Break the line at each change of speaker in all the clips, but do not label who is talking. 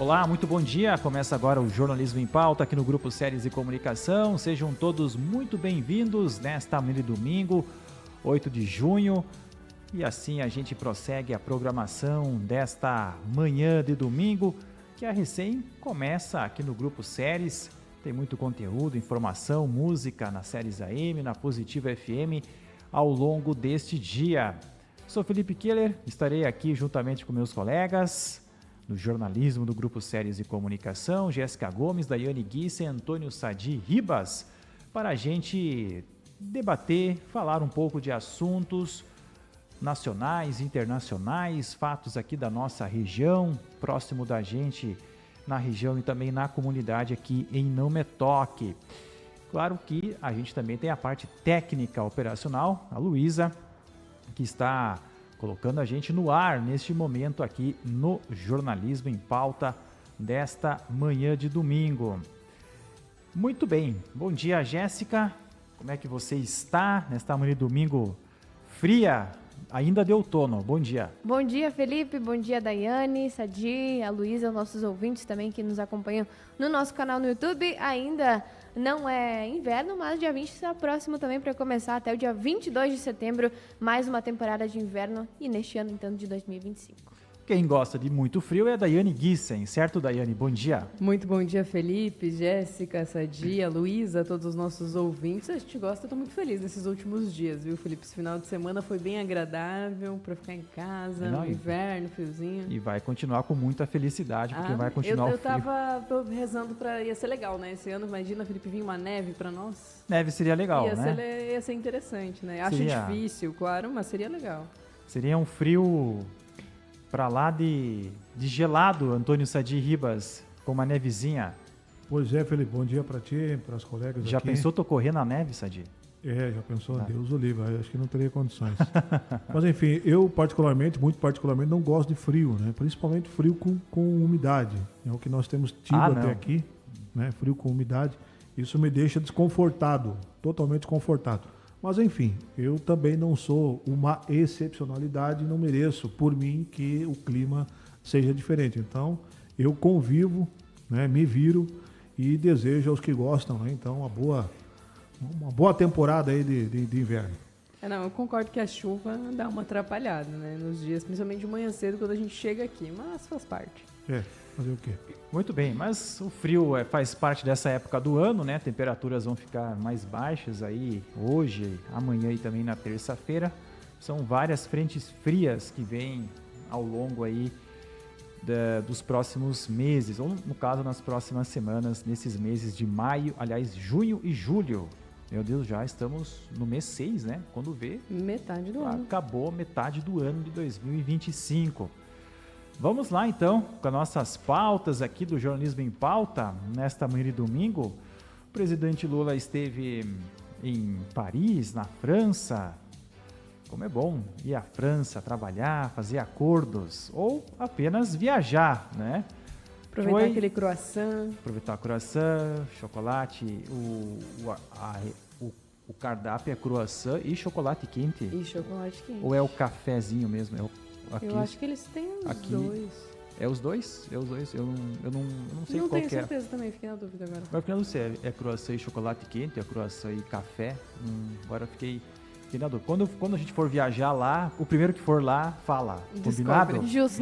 Olá, muito bom dia. Começa agora o Jornalismo em Pauta aqui no Grupo Séries e Comunicação. Sejam todos muito bem-vindos nesta manhã de domingo, 8 de junho. E assim a gente prossegue a programação desta manhã de domingo, que a recém começa aqui no Grupo Séries. Tem muito conteúdo, informação, música na Séries AM, na Positiva FM ao longo deste dia. Sou Felipe Keller, estarei aqui juntamente com meus colegas no jornalismo do Grupo Séries e Comunicação, Jéssica Gomes, Daiane Guissa e Antônio Sadi Ribas, para a gente debater, falar um pouco de assuntos nacionais, internacionais, fatos aqui da nossa região, próximo da gente na região e também na comunidade aqui em Não Me Toque. Claro que a gente também tem a parte técnica operacional, a Luísa, que está colocando a gente no ar neste momento aqui no Jornalismo em Pauta desta manhã de domingo. Muito bem, bom dia, Jéssica, como é que você está nesta manhã de domingo fria, ainda de outono? Bom dia.
Bom dia, Felipe, bom dia, Daiane, Sadi, a Luísa, nossos ouvintes também que nos acompanham no nosso canal no YouTube. Ainda não é inverno, mas dia 20 está próximo também para começar até o dia 22 de setembro, mais uma temporada de inverno e neste ano, então, de 2025.
Quem gosta de muito frio é a Daiane Guissen, certo, Daiane? Bom dia.
Muito bom dia, Felipe, Jéssica, Sadia, Luísa, todos os nossos ouvintes. A gente gosta, estou muito feliz nesses últimos dias, viu, Felipe? Esse final de semana foi bem agradável para ficar em casa, no inverno, friozinho.
E vai continuar com muita felicidade, porque vai continuar o frio.
Eu tava rezando para ia ser legal, né? Esse ano, imagina, Felipe, vir uma neve para nós.
Neve seria legal,
Ia ser interessante, né? Acho difícil, claro, mas seria legal.
Seria um frio para lá de gelado, Antônio Sadi Ribas, com uma nevezinha.
Pois é, Felipe, bom dia para ti, para as colegas
Já
aqui.
pensou tu correr na neve, Sadi?
Já pensou, Deus o livre, acho que não teria condições. Mas enfim, eu muito particularmente, não gosto de frio, né? Principalmente frio com umidade. É o que nós temos tido até aqui, né? Frio com umidade. Isso me deixa desconfortado, totalmente desconfortado. Mas enfim, eu também não sou uma excepcionalidade, não mereço por mim que o clima seja diferente. Então, eu convivo, né, me viro e desejo aos que gostam, né, então, uma boa temporada aí de inverno.
Não, eu concordo que a chuva dá uma atrapalhada, né, nos dias, principalmente de manhã cedo, quando a gente chega aqui, mas faz parte.
Fazer o quê?
Muito bem, mas o frio faz parte dessa época do ano, né? Temperaturas vão ficar mais baixas aí hoje, amanhã e também na terça-feira. São várias frentes frias que vêm ao longo aí dos próximos meses, ou no caso nas próximas semanas, nesses meses de maio, aliás, junho e julho. Meu Deus, já estamos no mês 6, né? Quando vê,
metade do ano.
Acabou metade do ano de 2025. Vamos lá, então, com as nossas pautas aqui do Jornalismo em Pauta. Nesta manhã de domingo, o presidente Lula esteve em Paris, na França. Como é bom ir à França trabalhar, fazer acordos, ou apenas viajar, né?
Aproveitar aquele croissant.
Aproveitar o croissant, chocolate, o cardápio é croissant e chocolate quente.
E chocolate quente.
Ou é o cafezinho mesmo?
Aqui, eu acho que eles têm os dois.
É os dois? É os dois? Eu não sei
não
qual que é.
Não tenho certeza também, fiquei na dúvida agora.
Mas eu não sei, é croissant e chocolate quente, é croissant e café. Agora eu fiquei na dúvida. Quando a gente for viajar lá, o primeiro que for lá, fala. Combinado?
Justo.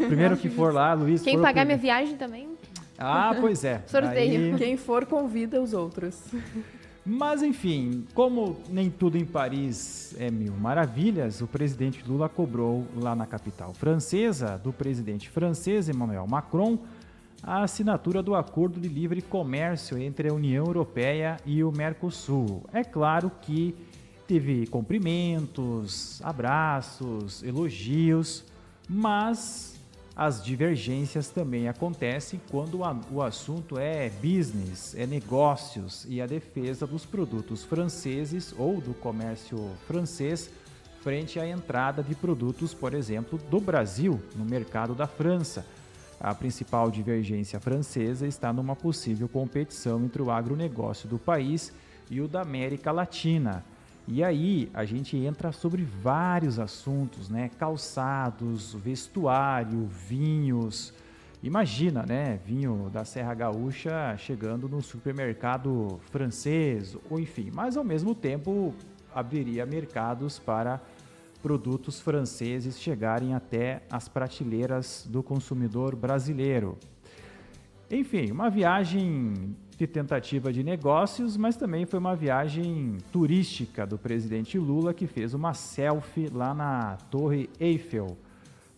Primeiro que for lá, Luiz...
Quem pagar minha viagem também?
Ah, pois é.
Sorteio.
Quem for, convida os outros.
Mas, enfim, como nem tudo em Paris é mil maravilhas, o presidente Lula cobrou lá na capital francesa, do presidente francês Emmanuel Macron, a assinatura do Acordo de Livre Comércio entre a União Europeia e o Mercosul. É claro que teve cumprimentos, abraços, elogios, mas as divergências também acontecem quando o assunto é business, é negócios e a defesa dos produtos franceses ou do comércio francês frente à entrada de produtos, por exemplo, do Brasil no mercado da França. A principal divergência francesa está numa possível competição entre o agronegócio do país e o da América Latina. E aí a gente entra sobre vários assuntos, né? Calçados, vestuário, vinhos, Imagina, né, vinho da Serra Gaúcha chegando no supermercado francês, ou enfim, mas ao mesmo tempo abriria mercados para produtos franceses chegarem até as prateleiras do consumidor brasileiro. Enfim, uma viagem de tentativa de negócios, mas também foi uma viagem turística do presidente Lula, que fez uma selfie lá na Torre Eiffel,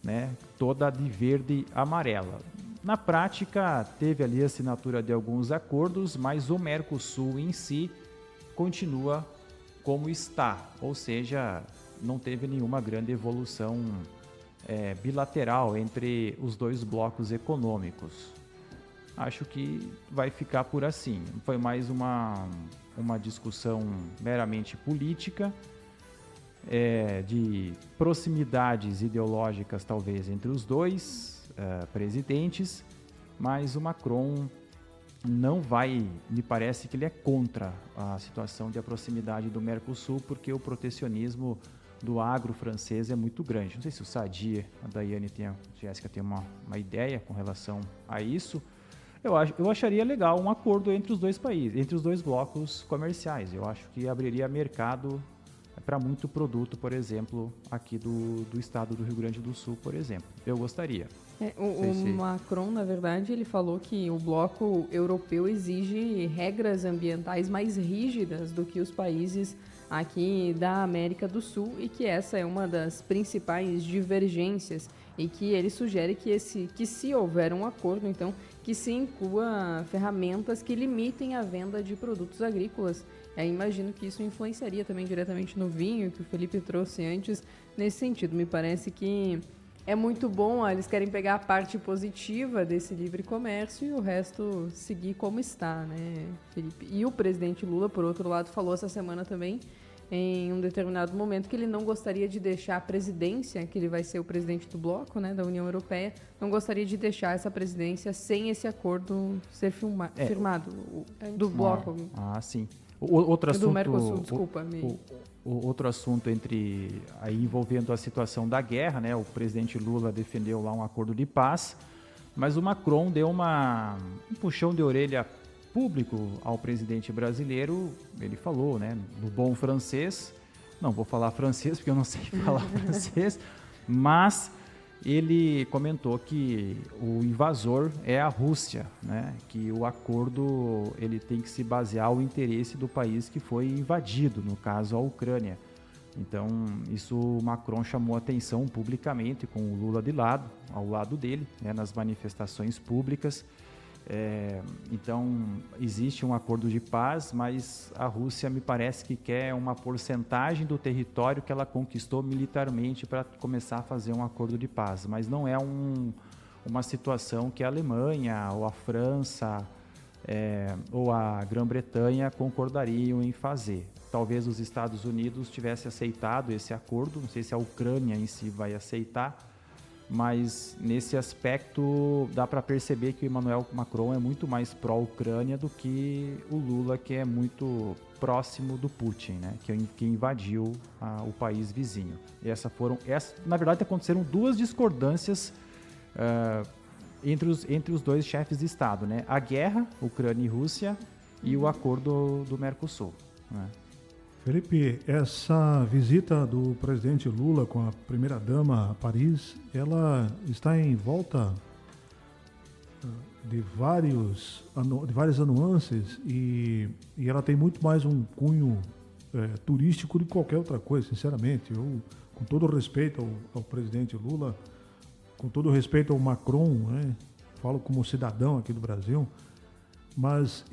né, toda de verde e amarela. Na prática, teve ali a assinatura de alguns acordos, mas o Mercosul em si continua como está, ou seja, não teve nenhuma grande evolução bilateral entre os dois blocos econômicos. Acho que vai ficar por assim. Foi mais uma discussão meramente política, de proximidades ideológicas talvez entre os dois presidentes, mas o Macron não vai, me parece que ele é contra a situação de proximidade do Mercosul, porque o protecionismo do agro francês é muito grande. Não sei se o Sadi, a Daiane e a Jéssica tem uma ideia com relação a isso. Eu acharia legal um acordo entre os dois países, entre os dois blocos comerciais. Eu acho que abriria mercado para muito produto, por exemplo, aqui do estado do Rio Grande do Sul, por exemplo. Eu gostaria.
O Macron, na verdade, ele falou que o bloco europeu exige regras ambientais mais rígidas do que os países aqui da América do Sul e que essa é uma das principais divergências e que ele sugere que se houver um acordo, então, que se inclua ferramentas que limitem a venda de produtos agrícolas. Eu imagino que isso influenciaria também diretamente no vinho, que o Felipe trouxe antes, nesse sentido. Me parece que é muito bom, eles querem pegar a parte positiva desse livre comércio e o resto seguir como está, né, Felipe? E o presidente Lula, por outro lado, falou essa semana também, em um determinado momento, que ele não gostaria de deixar a presidência, que ele vai ser o presidente do bloco, né, da União Europeia, não gostaria de deixar essa presidência sem esse acordo ser firmado, do bloco.
Sim. Outro assunto,
do Mercosul, desculpa.
Outro assunto aí envolvendo a situação da guerra, né? O presidente Lula defendeu lá um acordo de paz, mas o Macron deu um puxão de orelha público ao presidente brasileiro. Ele falou, né, no bom francês, não vou falar francês porque eu não sei falar francês, mas ele comentou que o invasor é a Rússia, né? Que o acordo ele tem que se basear no interesse do país que foi invadido, no caso a Ucrânia. Então, isso o Macron chamou atenção publicamente, com o Lula ao lado dele, né, nas manifestações públicas. Então, existe um acordo de paz, mas a Rússia me parece que quer uma porcentagem do território que ela conquistou militarmente para começar a fazer um acordo de paz. Mas não é uma situação que a Alemanha ou a França ou a Grã-Bretanha concordariam em fazer. Talvez os Estados Unidos tivessem aceitado esse acordo, não sei se a Ucrânia em si vai aceitar, mas nesse aspecto dá para perceber que o Emmanuel Macron é muito mais pró-Ucrânia do que o Lula, que é muito próximo do Putin, né? que invadiu o país vizinho. Na verdade, aconteceram duas discordâncias entre os dois chefes de Estado, né? A guerra, Ucrânia e Rússia, e o acordo do Mercosul, né?
Felipe, essa visita do presidente Lula com a primeira-dama a Paris, ela está em volta de várias nuances e ela tem muito mais um cunho turístico do que qualquer outra coisa, sinceramente. Eu, com todo o respeito ao presidente Lula, com todo o respeito ao Macron, né, falo como cidadão aqui do Brasil, mas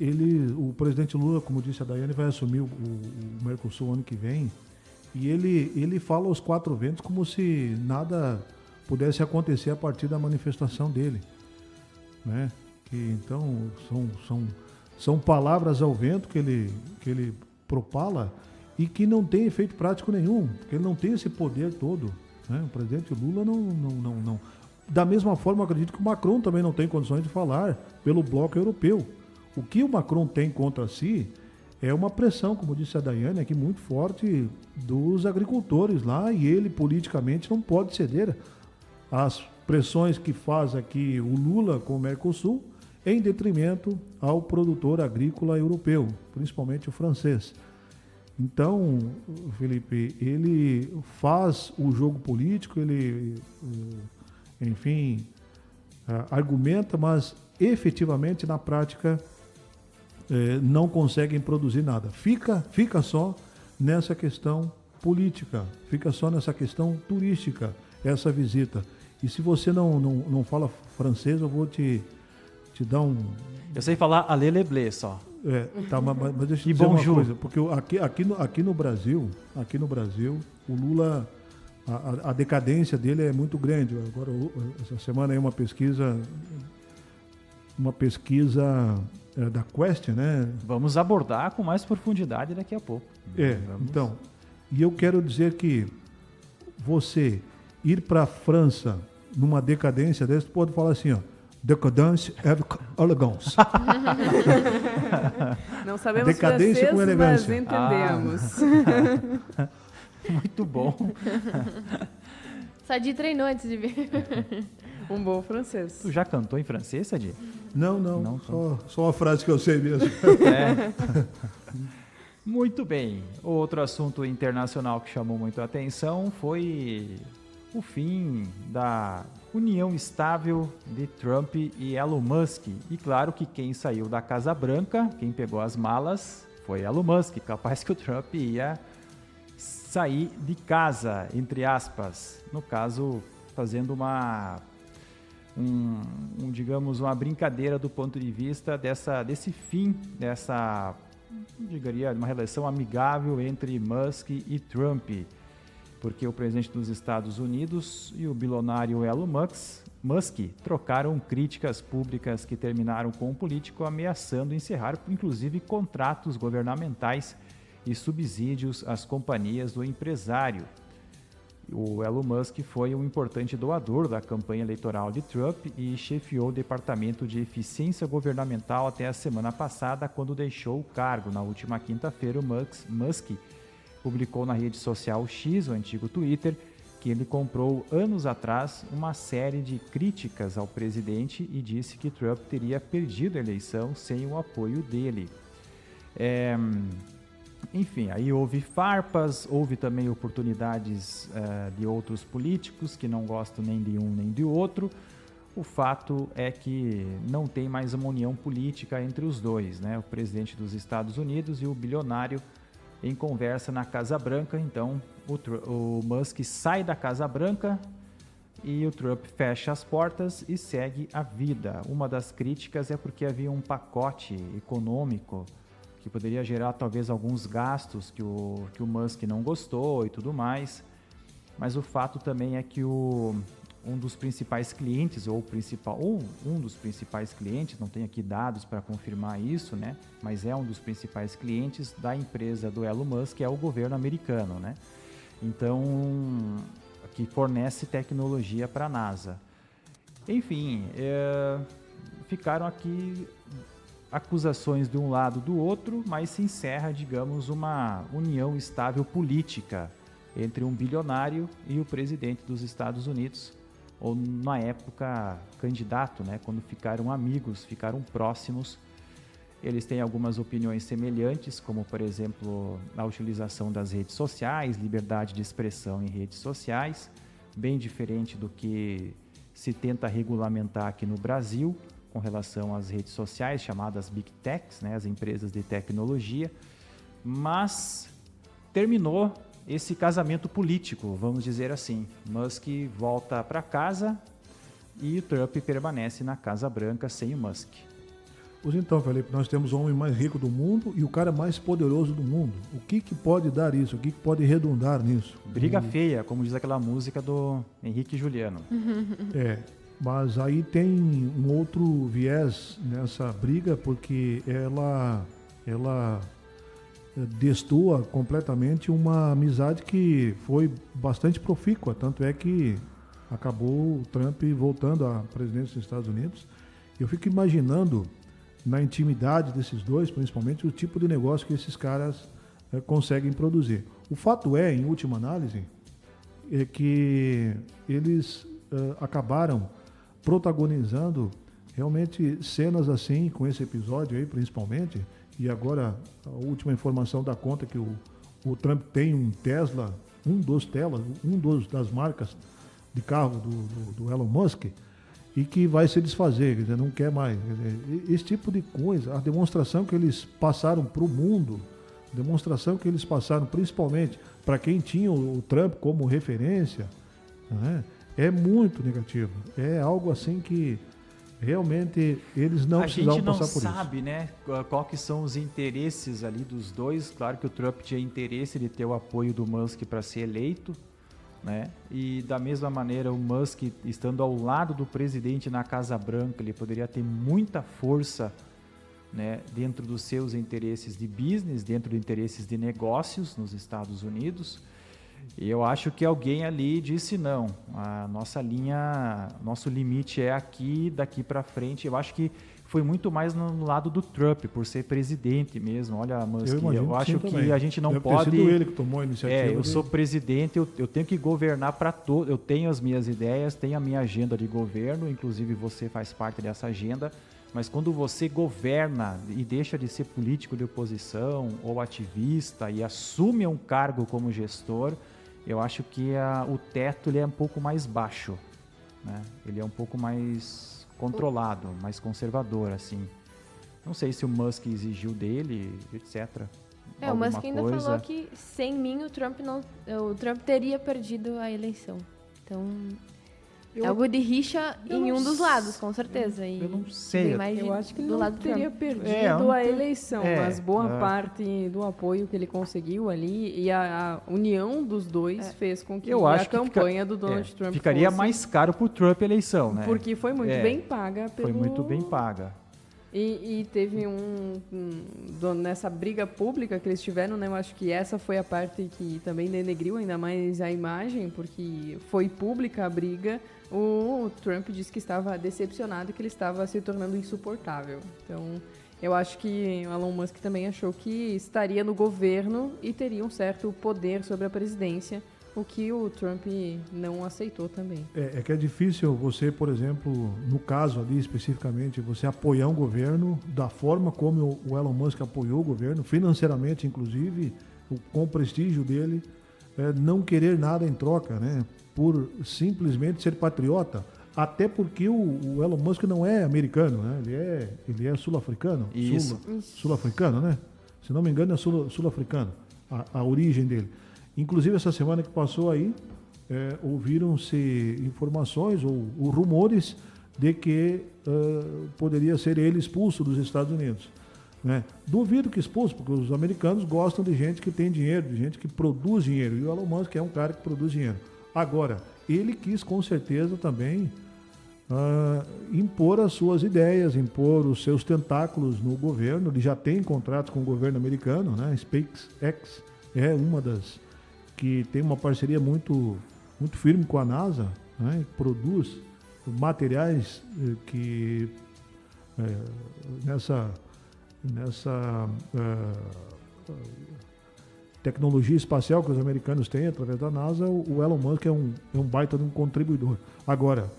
o presidente Lula, como disse a Daiane, vai assumir o Mercosul ano que vem, e ele fala aos quatro ventos como se nada pudesse acontecer a partir da manifestação dele, né? Que então são palavras ao vento que ele propala e que não tem efeito prático nenhum, porque ele não tem esse poder todo, né? O presidente Lula não. Da mesma forma, acredito que o Macron também não tem condições de falar pelo bloco europeu. O que o Macron tem contra si é uma pressão, como disse a Daiane, aqui muito forte dos agricultores lá, e ele politicamente não pode ceder às pressões que faz aqui o Lula com o Mercosul em detrimento ao produtor agrícola europeu, principalmente o francês. Então, Felipe, ele faz o jogo político, ele, enfim, argumenta, mas efetivamente na prática não conseguem produzir nada. Fica só nessa questão política, fica só nessa questão turística, essa visita. E se você não fala francês, eu vou te dar um...
Eu sei falar allez les bleus só.
Mas deixa eu dizer uma coisa, porque aqui no Brasil, o Lula, a decadência dele é muito grande. Agora, essa semana aí uma pesquisa da Quest, né?
Vamos abordar com mais profundidade daqui a pouco.
Então, e eu quero dizer que você ir para a França numa decadência dessa, tu pode falar assim, ó, decadence avec elegance.
Não sabemos
decadência
francês,
com elegância.
Mas entendemos.
Muito bom.
Sadi treinou antes de vir.
Um bom francês.
Tu já cantou em francês, Sadi?
Não, só a frase que eu sei mesmo.
Muito bem. Outro assunto internacional que chamou muito a atenção foi o fim da união estável de Trump e Elon Musk. E claro que quem saiu da Casa Branca, quem pegou as malas, foi Elon Musk. Capaz que o Trump ia sair de casa, entre aspas. No caso, fazendo digamos, uma brincadeira do ponto de vista desse fim, diria, uma relação amigável entre Musk e Trump. Porque o presidente dos Estados Unidos e o bilionário Elon Musk trocaram críticas públicas que terminaram com o político ameaçando encerrar, inclusive, contratos governamentais e subsídios às companhias do empresário. O Elon Musk foi um importante doador da campanha eleitoral de Trump e chefiou o Departamento de Eficiência Governamental até a semana passada, quando deixou o cargo. Na última quinta-feira, o Musk publicou na rede social X, o antigo Twitter, que ele comprou anos atrás uma série de críticas ao presidente e disse que Trump teria perdido a eleição sem o apoio dele. Enfim, aí houve farpas, houve também oportunidades de outros políticos que não gostam nem de um nem de outro. O fato é que não tem mais uma união política entre os dois, né? O presidente dos Estados Unidos e o bilionário em conversa na Casa Branca. Então, o Musk sai da Casa Branca e o Trump fecha as portas e segue a vida. Uma das críticas é porque havia um pacote econômico que poderia gerar talvez alguns gastos que o Musk não gostou e tudo mais. Mas o fato também é que um dos principais clientes, um dos principais clientes, não tenho aqui dados para confirmar isso, né? Mas é um dos principais clientes da empresa do Elon Musk, é o governo americano, né? Então, que fornece tecnologia para a NASA. Enfim, ficaram aqui acusações de um lado do outro, mas se encerra, digamos, uma união estável política entre um bilionário e o presidente dos Estados Unidos, ou na época candidato, né, quando ficaram amigos, ficaram próximos. Eles têm algumas opiniões semelhantes, como, por exemplo, a utilização das redes sociais, liberdade de expressão em redes sociais, bem diferente do que se tenta regulamentar aqui no Brasil, com relação às redes sociais, chamadas Big Techs, né, as empresas de tecnologia. Mas terminou esse casamento político, vamos dizer assim. Musk volta para casa e o Trump permanece na Casa Branca sem o Musk.
Pois então, Felipe, nós temos o homem mais rico do mundo e o cara mais poderoso do mundo. O que pode dar isso? O que pode redundar nisso?
Briga feia, como diz aquela música do Henrique e Juliano.
Mas aí tem um outro viés nessa briga, porque ela destoa completamente uma amizade que foi bastante profícua, tanto é que acabou o Trump voltando à presidência dos Estados Unidos. Eu fico imaginando, na intimidade desses dois, principalmente, o tipo de negócio que esses caras conseguem produzir. O fato é, em última análise, é que eles acabaram protagonizando realmente cenas assim, com esse episódio aí principalmente, e agora a última informação dá conta que o Trump tem um Tesla, das marcas de carro do Elon Musk, e que vai se desfazer, quer dizer, não quer mais. Quer dizer, esse tipo de coisa, a demonstração que eles passaram para o mundo, a demonstração que eles passaram principalmente para quem tinha o Trump como referência, né, é muito negativo. É algo assim que realmente eles não precisavam passar por isso.
A gente não sabe, né, qual que são os interesses ali dos dois. Claro que o Trump tinha interesse de ter o apoio do Musk para ser eleito, né? E da mesma maneira o Musk, estando ao lado do presidente na Casa Branca, ele poderia ter muita força, né, dentro dos seus interesses de business, dentro dos interesses de negócios nos Estados Unidos. E eu acho que alguém ali disse não, a nossa linha, nosso limite é aqui, daqui para frente. Eu acho que foi muito mais no lado do Trump, por ser presidente mesmo. Olha, Musk, eu acho que também. A gente não pode...
Deve ter sido ele que tomou a iniciativa.
Eu sou presidente, eu tenho que governar para todos. Eu tenho as minhas ideias, tenho a minha agenda de governo, inclusive você faz parte dessa agenda. Mas quando você governa e deixa de ser político de oposição ou ativista e assume um cargo como gestor, eu acho que o teto ele é um pouco mais baixo, né? Ele é um pouco mais controlado, mais conservador, assim. Não sei se o Musk exigiu dele, etc.
O Musk ainda falou que sem mim o Trump teria perdido a eleição. Então, algo de rixa em um dos lados, com certeza.
Eu não sei.
Eu acho que ele não teria perdido a eleição, mas boa parte do apoio que ele conseguiu ali e a união dos dois fez com que a campanha do Donald Trump
ficaria mais caro para o Trump a eleição, né?
Porque foi muito bem paga.
Foi muito bem paga.
E teve nessa briga pública que eles tiveram, né? Eu acho que essa foi a parte que também denegriu ainda mais a imagem, porque foi pública a briga. O Trump disse que estava decepcionado e que ele estava se tornando insuportável. Então, eu acho que o Elon Musk também achou que estaria no governo e teria um certo poder sobre a presidência, o que o Trump não aceitou também.
É que é difícil você, por exemplo, no caso ali especificamente, você apoiar um governo da forma como o Elon Musk apoiou o governo, financeiramente inclusive, com o prestígio dele, não querer nada em troca, né? Por simplesmente ser patriota. Até porque o Elon Musk não é americano, né? Ele é sul-africano.
Isso.
Sul-africano, né? Se não me engano, é sul-africano, a origem dele. Inclusive, essa semana que passou aí, ouviram-se informações ou rumores de que poderia ser ele expulso dos Estados Unidos, né? Duvido que expulso, porque os americanos gostam de gente que tem dinheiro, de gente que produz dinheiro. E o Elon Musk é um cara que produz dinheiro. Agora, ele quis com certeza também impor as suas ideias, impor os seus tentáculos no governo. Ele já tem contratos com o governo americano, né? SpaceX é uma das que tem uma parceria muito, muito firme com a NASA, né? Produz materiais que nessa tecnologia espacial que os americanos têm através da NASA, o Elon Musk é um baita de um contribuidor. Agora,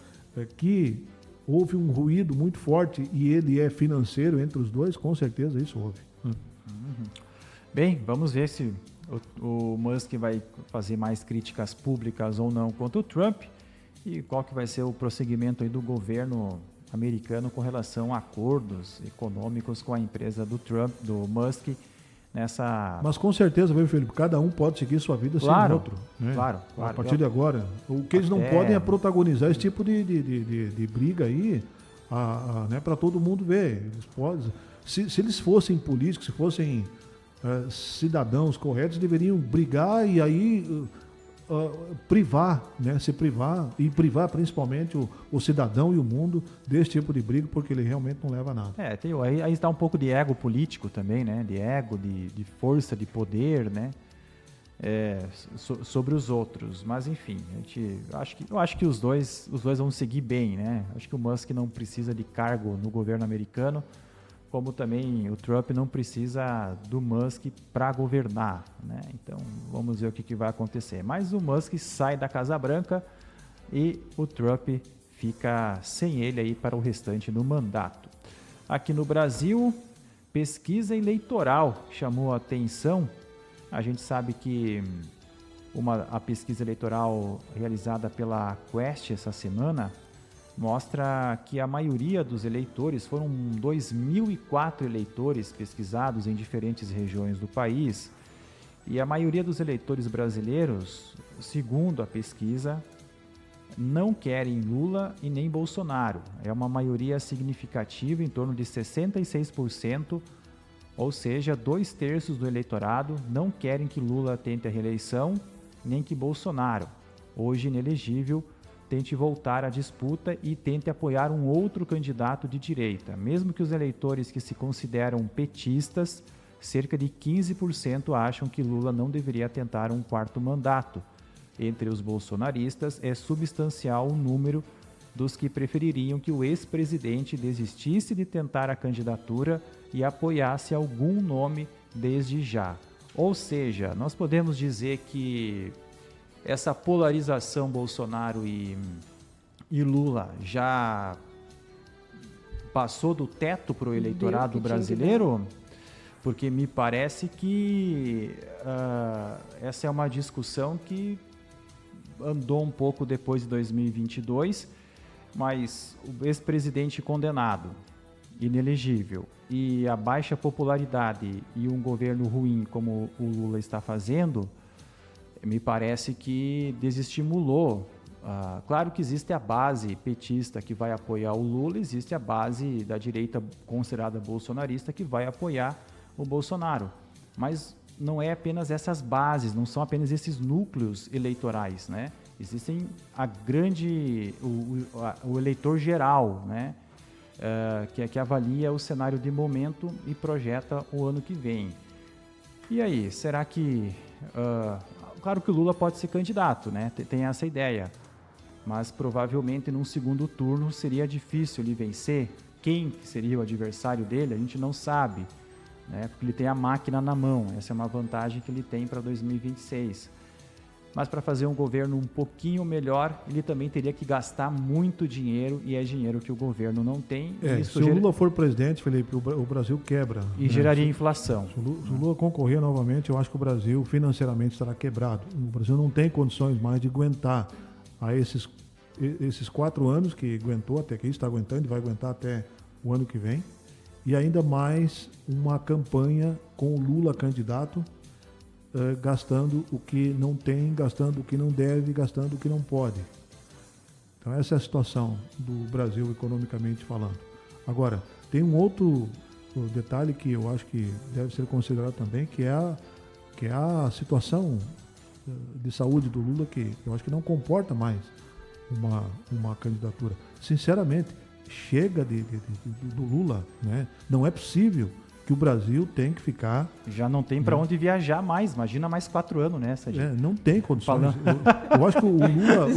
que houve um ruído muito forte e ele é financeiro entre os dois, com certeza isso houve.
Bem, vamos ver se o Musk vai fazer mais críticas públicas ou não contra o Trump e qual que vai ser o prosseguimento aí do governo americano com relação a acordos econômicos com a empresa do Trump, do Musk, nessa...
Mas com certeza, viu, Felipe? Cada um pode seguir sua vida sem o outro. Né?
Claro.
A partir de agora. O que eles não podem é protagonizar esse tipo de briga aí, né, para todo mundo ver. Eles podem, se eles fossem políticos, se fossem cidadãos corretos, deveriam brigar e aí privar, né, se privar e privar principalmente o cidadão e o mundo desse tipo de briga, porque ele realmente não leva a nada.
Aí está um pouco de ego político também, né, de ego, de força, de poder, né, sobre os outros. Mas enfim, eu acho que os dois vão seguir bem, né. Acho que o Musk não precisa de cargo no governo americano, como também o Trump não precisa do Musk para governar, né? Então, vamos ver o que vai acontecer. Mas o Musk sai da Casa Branca e o Trump fica sem ele aí para o restante do mandato. Aqui no Brasil, pesquisa eleitoral chamou a atenção. A gente sabe que a pesquisa eleitoral realizada pela Quest essa semana mostra que a maioria dos eleitores, foram 2.004 eleitores pesquisados em diferentes regiões do país, e a maioria dos eleitores brasileiros, segundo a pesquisa, não querem Lula e nem Bolsonaro. É uma maioria significativa, em torno de 66%, ou seja, 2/3 do eleitorado não querem que Lula tente a reeleição, nem que Bolsonaro, hoje inelegível, tente voltar à disputa e tente apoiar um outro candidato de direita. Mesmo que os eleitores que se consideram petistas, cerca de 15% acham que Lula não deveria tentar um 4º mandato. Entre os bolsonaristas, é substancial o número dos que prefeririam que o ex-presidente desistisse de tentar a candidatura e apoiasse algum nome desde já. Ou seja, nós podemos dizer que essa polarização Bolsonaro e Lula já passou do teto para o eleitorado brasileiro, porque me parece que essa é uma discussão que andou um pouco depois de 2022, mas o ex-presidente condenado, inelegível, e a baixa popularidade e um governo ruim como o Lula está fazendo, me parece que desestimulou. Claro que existe a base petista que vai apoiar o Lula, existe a base da direita considerada bolsonarista que vai apoiar o Bolsonaro, mas não é apenas essas bases, não são apenas esses núcleos eleitorais, né? Existem o eleitor geral, né? Que avalia o cenário de momento e projeta o ano que vem. E aí, será que... claro que o Lula pode ser candidato, né? Tem essa ideia, mas provavelmente num segundo turno seria difícil ele vencer. Quem seria o adversário dele, a gente não sabe, né? Porque ele tem a máquina na mão, essa é uma vantagem que ele tem para 2026. Mas para fazer um governo um pouquinho melhor, ele também teria que gastar muito dinheiro, e é dinheiro que o governo não tem.
Se o Lula for presidente, Felipe, o Brasil quebra.
E geraria inflação.
Se o Lula concorrer novamente, eu acho que o Brasil financeiramente estará quebrado. O Brasil não tem condições mais de aguentar a esses 4 anos que aguentou até aqui, está aguentando e vai aguentar até o ano que vem. E ainda mais uma campanha com o Lula candidato, gastando o que não tem, gastando o que não deve, gastando o que não pode. Então essa é a situação do Brasil economicamente falando. Agora, tem um outro detalhe que eu acho que deve ser considerado também, que é a situação de saúde do Lula, que eu acho que não comporta mais uma candidatura. Sinceramente, chega do Lula, né? Não é possível que o Brasil tem que ficar...
Já não tem para onde viajar mais, imagina mais 4 anos, né?
Não tem condições. Eu acho que o Lula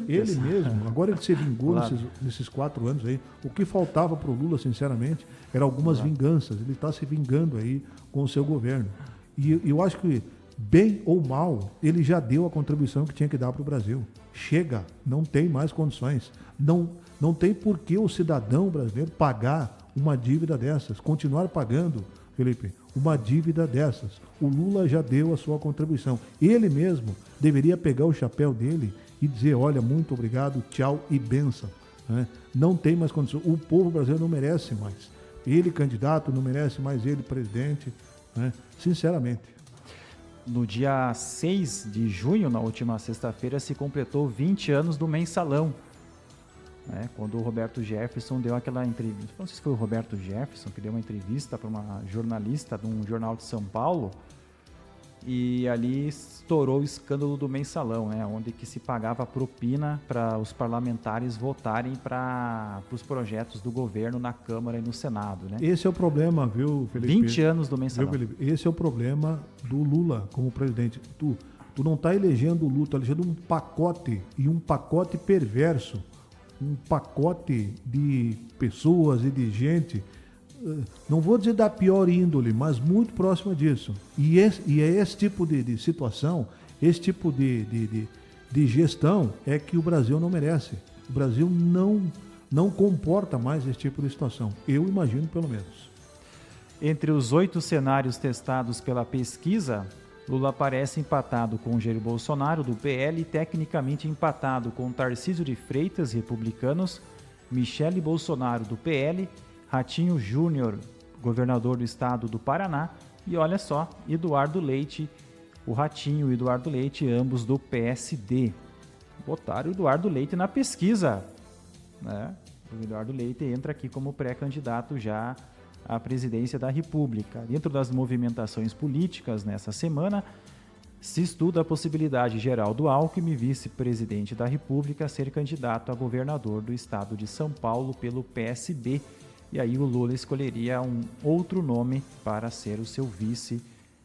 ele mesmo, agora ele se vingou nesses 4 anos aí. O que faltava para o Lula, sinceramente, eram algumas vinganças. Ele está se vingando aí com o seu governo. E eu acho que, bem ou mal, ele já deu a contribuição que tinha que dar para o Brasil. Chega, não tem mais condições. Não tem por que o cidadão brasileiro pagar uma dívida dessas, continuar pagando, Felipe, uma dívida dessas. O Lula já deu a sua contribuição. Ele mesmo deveria pegar o chapéu dele e dizer, olha, muito obrigado, tchau e bênção. Né? Não tem mais condições. O povo brasileiro não merece mais. Ele candidato, não merece mais ele presidente. Né? Sinceramente.
No dia 6 de junho, na última sexta-feira, se completou 20 anos do Mensalão. Quando o Roberto Jefferson deu aquela entrevista, não sei se foi o Roberto Jefferson que deu uma entrevista para uma jornalista de um jornal de São Paulo, e ali estourou o escândalo do Mensalão, onde que se pagava propina para os parlamentares votarem para os projetos do governo na Câmara e no Senado.
Esse é o problema, viu, Felipe?
20 anos do Mensalão.
Viu, Felipe? Esse é o problema do Lula como presidente. Tu não está elegendo o Lula, está elegendo um pacote, e um pacote perverso. Um pacote de pessoas e de gente, não vou dizer da pior índole, mas muito próxima disso. E é esse tipo de situação, esse tipo de de gestão é que o Brasil não merece. O Brasil não comporta mais esse tipo de situação. Eu imagino, pelo menos.
Entre os 8 cenários testados pela pesquisa, Lula aparece empatado com Jair Bolsonaro, do PL, e tecnicamente empatado com Tarcísio de Freitas, republicanos, Michele Bolsonaro, do PL, Ratinho Júnior, governador do estado do Paraná, e olha só, Eduardo Leite, o Ratinho e o Eduardo Leite, ambos do PSD. Botaram o Eduardo Leite na pesquisa, né? O Eduardo Leite entra aqui como pré-candidato já à presidência da República. Dentro das movimentações políticas nessa semana, se estuda a possibilidade de Geraldo Alckmin, vice-presidente da República, ser candidato a governador do estado de São Paulo pelo PSB. E aí o Lula escolheria um outro nome para ser o seu vice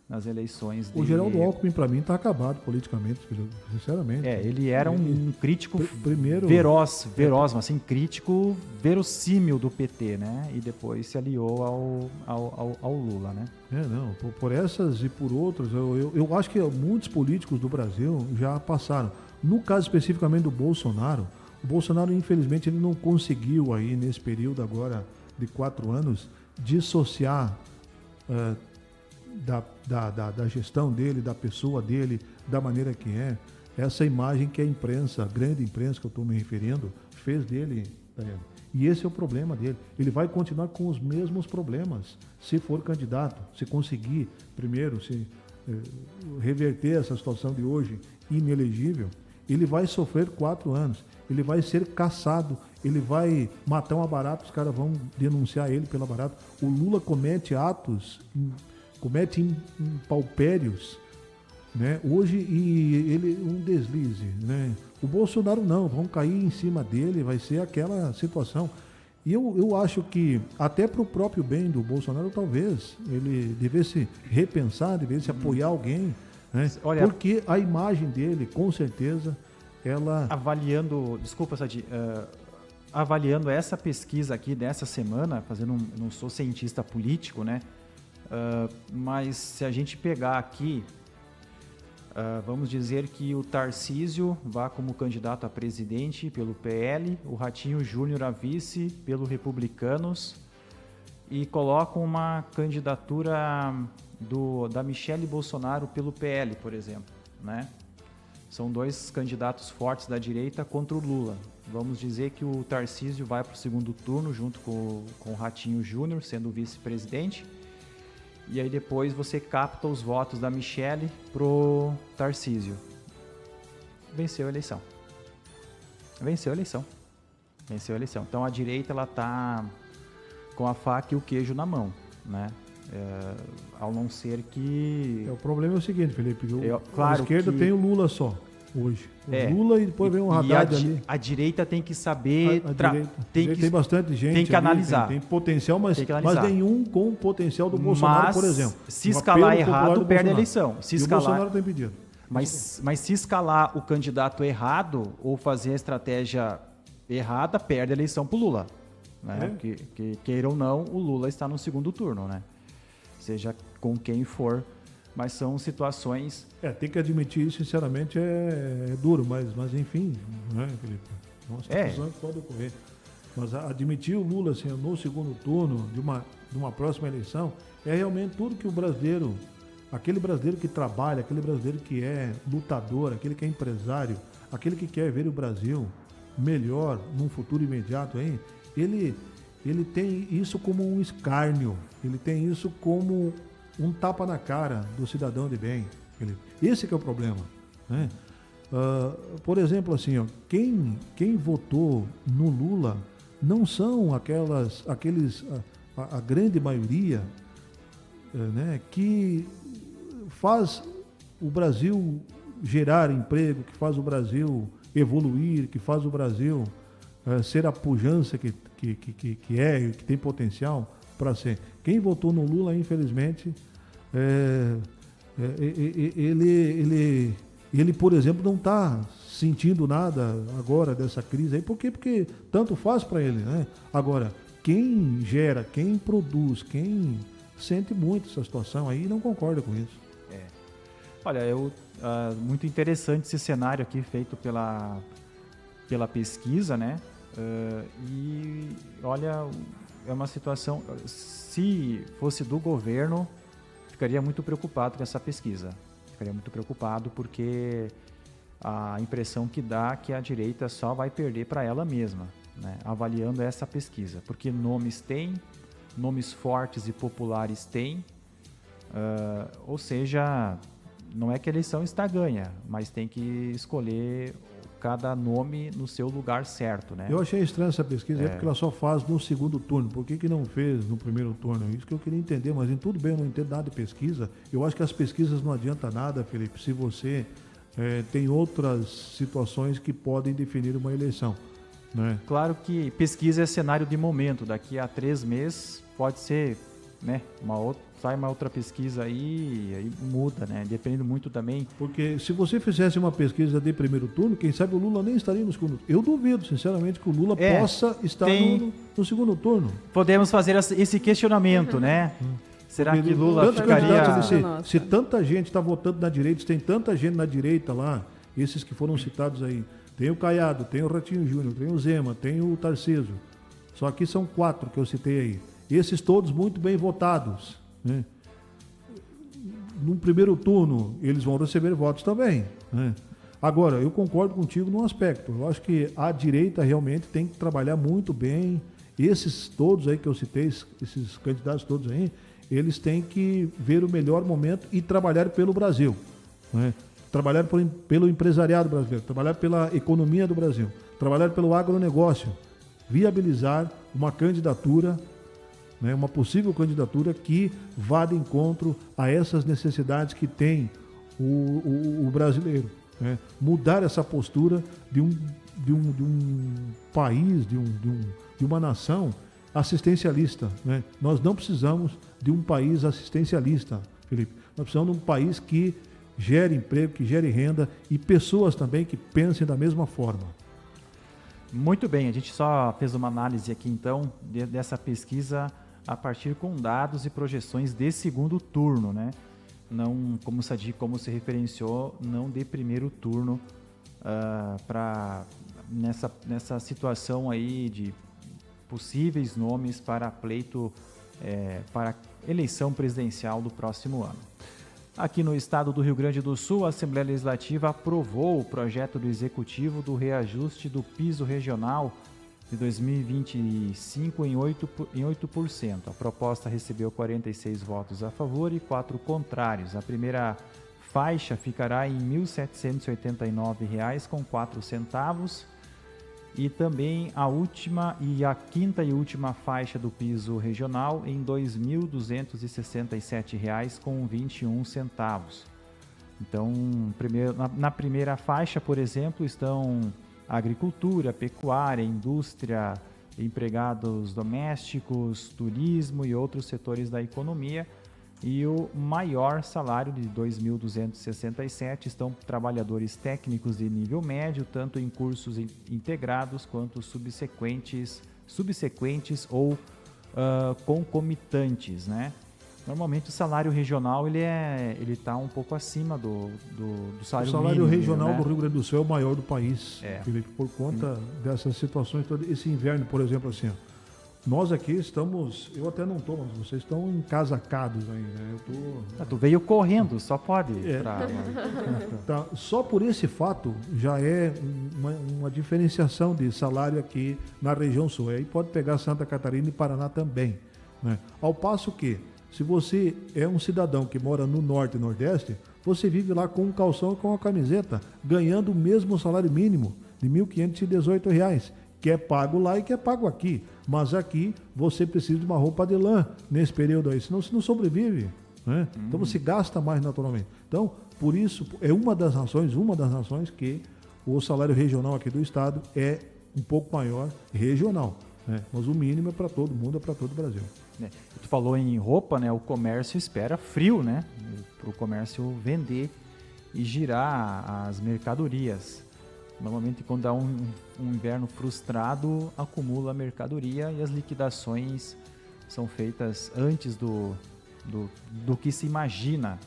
nas eleições de...
O Geraldo Alckmin, para mim, está acabado politicamente, sinceramente.
Ele era um crítico veroz, mas assim, crítico verossímil do PT, né? E depois se aliou ao Lula, né?
Por essas e por outras, eu acho que muitos políticos do Brasil já passaram. No caso especificamente do Bolsonaro, o Bolsonaro, infelizmente, ele não conseguiu aí, nesse período agora de 4 anos, dissociar da gestão dele, da pessoa dele, da maneira que é, essa imagem que a imprensa, a grande imprensa que eu estou me referindo, fez dele, Daiane. E esse é o problema dele. Ele vai continuar com os mesmos problemas, se for candidato, se conseguir, primeiro, reverter essa situação de hoje inelegível, ele vai sofrer 4 anos, ele vai ser caçado, ele vai matar uma barata, os caras vão denunciar ele pela barata. O Lula comete impaupérios, né? Hoje, e ele um deslize, né? O Bolsonaro não, vão cair em cima dele, vai ser aquela situação. E eu acho que até para o próprio bem do Bolsonaro, talvez ele devesse repensar, devesse apoiar alguém, né?
Olha,
porque a imagem dele, com certeza, ela...
Desculpa, Sadi, avaliando essa pesquisa aqui dessa semana, não sou cientista político, né? Mas se a gente pegar aqui, vamos dizer que o Tarcísio vá como candidato a presidente pelo PL, o Ratinho Júnior a vice pelo Republicanos, e colocam uma candidatura da Michele Bolsonaro pelo PL, por exemplo, né? São 2 candidatos fortes da direita contra o Lula. Vamos dizer que o Tarcísio vai para o segundo turno junto com o Ratinho Júnior, sendo vice-presidente. E aí depois você capta os votos da Michele pro Tarcísio. Venceu a eleição. Então a direita, ela tá com a faca e o queijo na mão, né? Ao não ser que...
O problema é o seguinte, Felipe, a esquerda tem o Lula só, hoje. Lula e depois vem um Haddad ali.
A direita tem que saber...
Tem bastante gente
tem que
ali,
analisar.
Tem potencial, mas nenhum com o potencial do Bolsonaro, por exemplo.
Se escalar errado, perde a eleição.
O Bolsonaro tem pedido.
Mas se escalar o candidato errado ou fazer a estratégia errada, perde a eleição pro Lula. Né? Que queira ou não, o Lula está no segundo turno, né? Seja com quem for, mas são situações...
Tem que admitir isso, sinceramente, é duro, mas enfim, né, Felipe? São situações que podem ocorrer. Mas admitir o Lula assim, no segundo turno de uma próxima eleição é realmente tudo que o brasileiro, aquele brasileiro que trabalha, aquele brasileiro que é lutador, aquele que é empresário, aquele que quer ver o Brasil melhor num futuro imediato, hein? Ele tem isso como um escárnio, ele tem isso como um tapa na cara do cidadão de bem. Esse que é o problema, né? Por exemplo, assim, quem votou no Lula não são a grande maioria, né, que faz o Brasil gerar emprego, que faz o Brasil evoluir, que faz o Brasil ser a pujança que tem potencial para ser. Quem votou no Lula, infelizmente, ele, por exemplo, não está sentindo nada agora dessa crise aí. Por quê? Porque tanto faz para ele, né? Agora, quem gera, quem produz, quem sente muito essa situação aí não concorda com isso.
Olha, muito interessante esse cenário aqui feito pela pesquisa, né? E olha, é uma situação, se fosse do governo, ficaria muito preocupado com essa pesquisa. Ficaria muito preocupado porque a impressão que dá é que a direita só vai perder para ela mesma, né? Avaliando essa pesquisa. Porque nomes tem, nomes fortes e populares tem, ou seja, não é que a eleição está ganha, mas tem que escolher cada nome no seu lugar certo, né?
Eu achei estranha essa pesquisa, porque ela só faz no segundo turno. Por que não fez no primeiro turno? Isso que eu queria entender, mas em tudo bem, eu não entendo nada de pesquisa. Eu acho que as pesquisas não adiantam nada, Felipe, se você tem outras situações que podem definir uma eleição, né?
Claro que pesquisa é cenário de momento. Daqui a 3 meses pode ser, né, sai uma outra pesquisa aí muda, né? Dependendo muito também.
Porque se você fizesse uma pesquisa de primeiro turno, quem sabe o Lula nem estaria no segundo turno. Eu duvido, sinceramente, que o Lula possa estar no segundo turno.
Podemos fazer esse questionamento, né? Será
porque
que Lula ficaria...
Se tanta gente está votando na direita, se tem tanta gente na direita lá, esses que foram citados aí, tem o Caiado, tem o Ratinho Júnior, tem o Zema, tem o Tarcísio. Só que são 4 que eu citei aí. Esses todos muito bem votados, né? No primeiro turno, eles vão receber votos também, né? Agora, eu concordo contigo num aspecto. Eu acho que a direita realmente tem que trabalhar muito bem. Esses todos aí que eu citei, esses candidatos todos aí, eles têm que ver o melhor momento e trabalhar pelo Brasil, né? Trabalhar pelo empresariado brasileiro, trabalhar pela economia do Brasil, trabalhar pelo agronegócio, viabilizar uma candidatura, né, uma possível candidatura que vá de encontro a essas necessidades que tem o brasileiro, né? Mudar essa postura de um país, de uma nação assistencialista, né? Nós não precisamos de um país assistencialista, Felipe. Nós precisamos de um país que gere emprego, que gere renda e pessoas também que pensem da mesma forma.
Muito bem, a gente só fez uma análise aqui então dessa pesquisa a partir com dados e projeções de segundo turno, né? Não, como se referenciou, não de primeiro turno, nessa situação aí de possíveis nomes para pleito, para eleição presidencial do próximo ano. Aqui no estado do Rio Grande do Sul, a Assembleia Legislativa aprovou o projeto do Executivo do reajuste do piso regional de 2025 em 8%. A proposta recebeu 46 votos a favor e 4 contrários. A primeira faixa ficará em R$ 1.789,04 e também a quinta e última faixa do piso regional em R$ 2.267,21. Então, na primeira faixa, por exemplo, estão agricultura, pecuária, indústria, empregados domésticos, turismo e outros setores da economia. E o maior salário de 2.267 estão trabalhadores técnicos de nível médio, tanto em cursos integrados quanto subsequentes ou concomitantes, né? Normalmente o salário regional ele está um pouco acima do salário mínimo. O salário
regional,
né?
do Rio Grande do Sul é o maior do país, Felipe, por conta dessas situações todas. Esse inverno, por exemplo, assim, nós aqui estamos, eu até não estou, mas vocês estão encasacados ainda, né?
Tu veio correndo, só pode.
Tá, só por esse fato já é uma diferenciação de salário aqui na região sul. Aí pode pegar Santa Catarina e Paraná também, né? Ao passo que, se você é um cidadão que mora no norte e nordeste, você vive lá com um calção e com uma camiseta, ganhando o mesmo salário mínimo de R$ 1.518, que é pago lá e que é pago aqui. Mas aqui você precisa de uma roupa de lã nesse período aí, senão você não sobrevive, né? Então você gasta mais naturalmente. Então, por isso, é uma das razões que o salário regional aqui do estado é um pouco maior regional, né? Mas o mínimo é para todo mundo, é para todo o Brasil.
Tu falou em roupa, né? O comércio espera frio, né? Para o comércio vender e girar as mercadorias. Normalmente, quando há um inverno frustrado, acumula mercadoria e as liquidações são feitas antes do que se imagina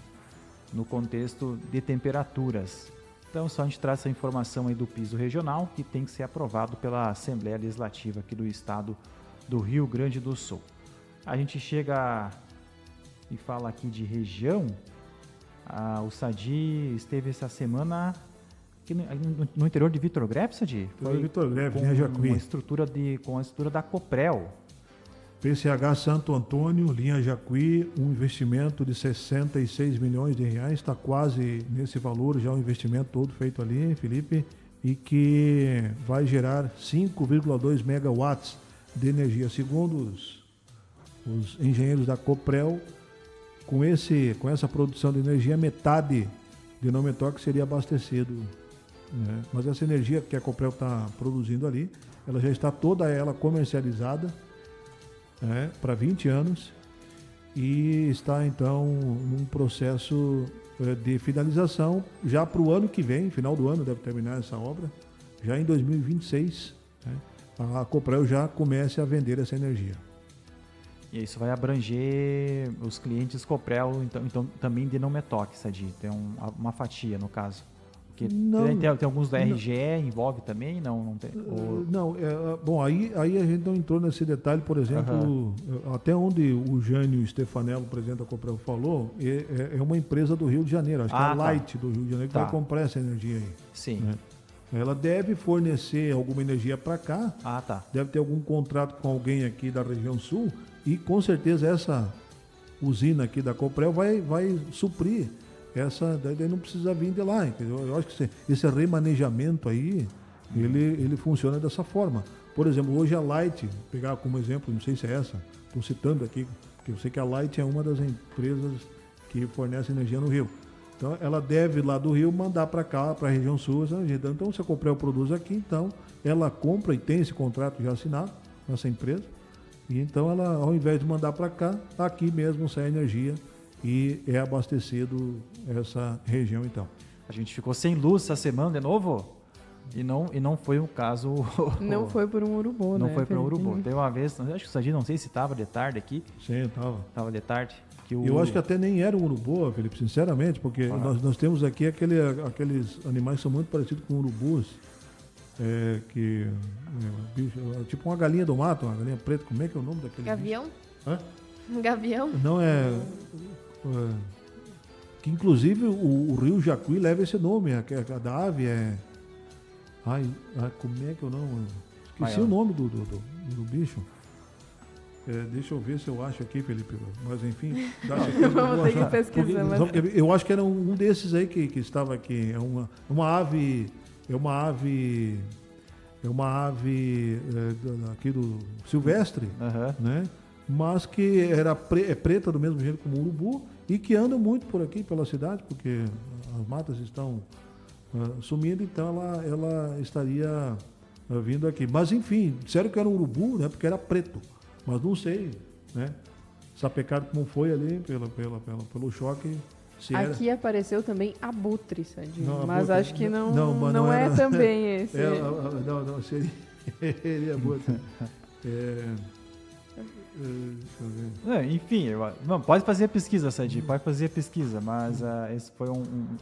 no contexto de temperaturas. Então, só a gente traz essa informação aí do piso regional, que tem que ser aprovado pela Assembleia Legislativa aqui do estado do Rio Grande do Sul. A gente chega e fala aqui de região. O Sadi esteve essa semana aqui no interior de Vitor Grepe, Sadi?
Foi Vitor Grepe, linha Jacuí.
Com a estrutura da Coprel.
PCH Santo Antônio, linha Jacuí, um investimento de 66 milhões de reais, está quase nesse valor já o investimento todo feito ali, Felipe, e que vai gerar 5,2 megawatts de energia. Segundo os engenheiros da Coprel, com essa produção de energia, metade de Não Me Toque seria abastecido, né? Mas essa energia que a Coprel está produzindo ali, ela já está toda ela comercializada, para 20 anos, e está então num processo de finalização já para o ano que vem, final do ano deve terminar essa obra, já em 2026, né, a Coprel já comece a vender essa energia.
E isso vai abranger os clientes Coprel, então também de Não Me Toque, Sadi, tem uma fatia no caso. Porque tem alguns da RGE, envolve também? Não tem?
Bom, aí a gente não entrou nesse detalhe, por exemplo, até onde o Jânio Stefanello, presidente da Coprel, falou, é uma empresa do Rio de Janeiro, acho que é a Light do Rio de Janeiro, que vai comprar essa energia aí.
Sim.
Né? Ela deve fornecer alguma energia para cá, deve ter algum contrato com alguém aqui da região sul, e com certeza essa usina aqui da Coprel vai suprir essa, daí não precisa vir de lá, entendeu? Eu acho que esse remanejamento aí, ele funciona dessa forma. Por exemplo, hoje a Light, pegar como exemplo, não sei se é essa, estou citando aqui, porque eu sei que a Light é uma das empresas que fornece energia no Rio. Então, ela deve lá do Rio mandar para cá, para a região sul, essa energia. Então, se a Coprel produz aqui, então, ela compra e tem esse contrato já assinado com essa empresa, e então ela, ao invés de mandar para cá, aqui mesmo sai a energia e é abastecido essa região, então.
A gente ficou sem luz essa semana de novo e não foi um caso...
Não foi por um urubu,
Não
né?
foi por um urubu. Tem uma vez, acho que o Sadi, não sei se estava de tarde aqui.
Sim, estava.
Estava de tarde.
Eu acho que até nem era um urubu, Felipe, sinceramente, porque nós temos aqui aqueles animais que são muito parecidos com urubus, tipo uma galinha do mato, uma galinha preta, como é que é o nome daquele
Gavião?
Hã?
Gavião?
Não que inclusive o rio Jacuí leva esse nome, a da ave como é que eu não... Esqueci o nome do bicho. Deixa eu ver se eu acho aqui, Felipe. Mas enfim,
vamos ter que pesquisar.
Eu acho que era um desses aí que estava aqui. É uma ave aqui do silvestre, né? Mas que é preta do mesmo jeito como o urubu e que anda muito por aqui pela cidade, porque as matas estão sumindo, então ela estaria vindo aqui. Mas enfim, disseram que era um urubu, né? Porque era preto. Mas não sei, né? Sapecado como foi ali pelo choque.
Aqui apareceu também abutre, Sadi, mas
abutre,
acho que não é também esse.
Não, seria abutre. Deixa eu ver.
Enfim, pode fazer a pesquisa, Sadi, pode fazer a pesquisa, mas esse foi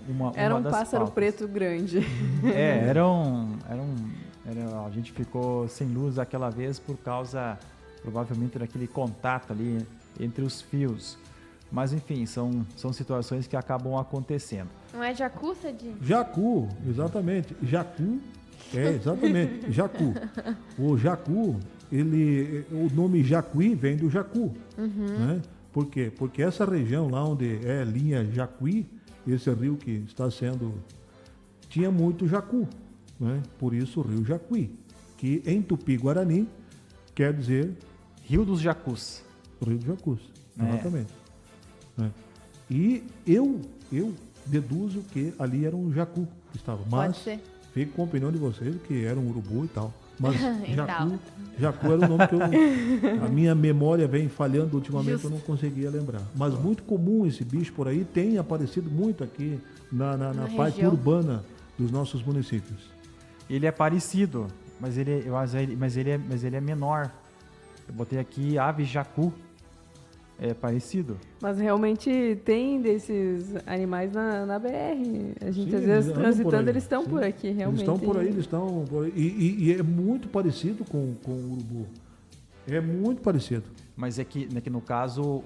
uma
Era um
das
pássaro
pautas.
preto grande.
A gente ficou sem luz aquela vez por causa, provavelmente, daquele contato ali entre os fios. Mas, enfim, são situações que acabam acontecendo.
Não é jacu, Sadi?
Jacu, exatamente. Jacu, exatamente, jacu. O jacu, o nome Jacuí vem do jacu, né? Por quê? Porque essa região lá onde é linha Jacuí, esse rio que está sendo, tinha muito jacu, né? Por isso o rio Jacuí, que em Tupi-Guarani quer dizer...
Rio dos Jacus.
Rio dos Jacus, exatamente. E eu deduzo que ali era um jacu que estava, mas fico com a opinião de vocês que era um urubu e tal. Mas jacu era o nome que a minha memória vem falhando ultimamente, eu não conseguia lembrar. Mas muito comum esse bicho por aí, tem aparecido muito aqui na parte urbana dos nossos municípios.
Ele é parecido, mas ele é menor. Eu botei aqui ave jacu. é parecido.
Mas realmente tem desses animais na BR. A gente
Sim,
às vezes transitando, eles estão por aqui, realmente.
Eles estão por aí. E é muito parecido com o urubu. É muito parecido.
Mas é que no caso,